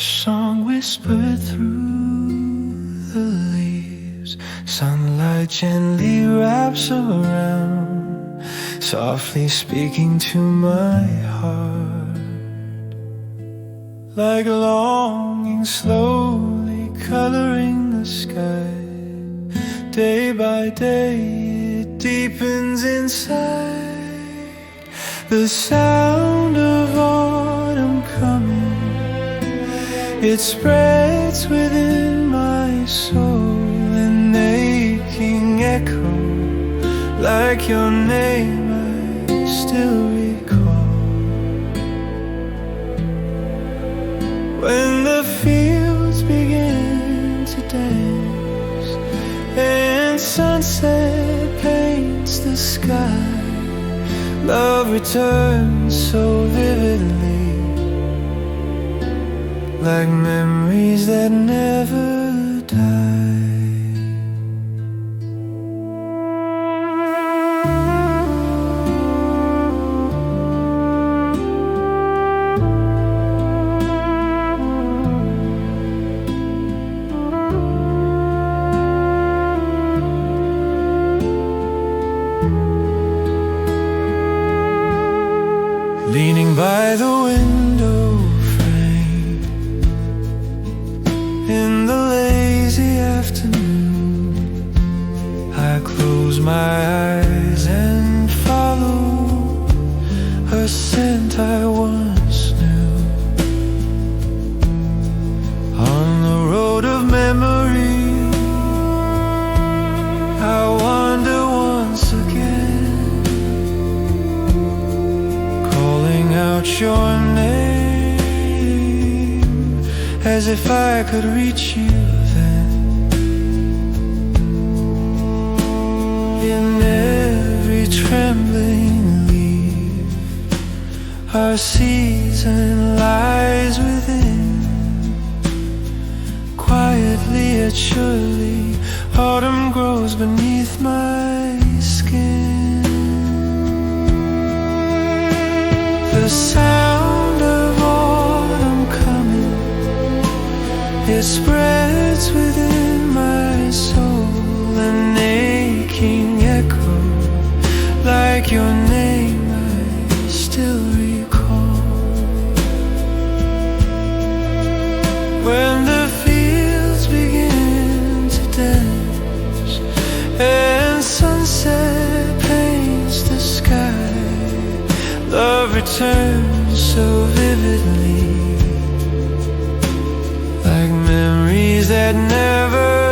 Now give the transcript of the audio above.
song whispered through the leaves. Sunlight gently wraps around, softly speaking to my heart. Like longing slowly coloring the sky. Day by day it deepens inside. The sound of autumn coming, it spreads within my soul, an aching echo, like your name I still recall. When the fields begin to dance and sunset paints the sky, love returns so vividly, like memories that never die. Leaning by the window frame in the lazy afternoon, I close my eyes and follow her scent I once knew. On the road of memory I wander once again, calling out your name as if I could reach you then. In every trembling leaf our season lies within. Quietly yet surely autumn grows beneath my skin. The sound of autumn coming, it spreads within my soul, an aching echo, like your name I still recall. When the fields begin to dance and sunset paints the sky, love returns so vividly, like memories that never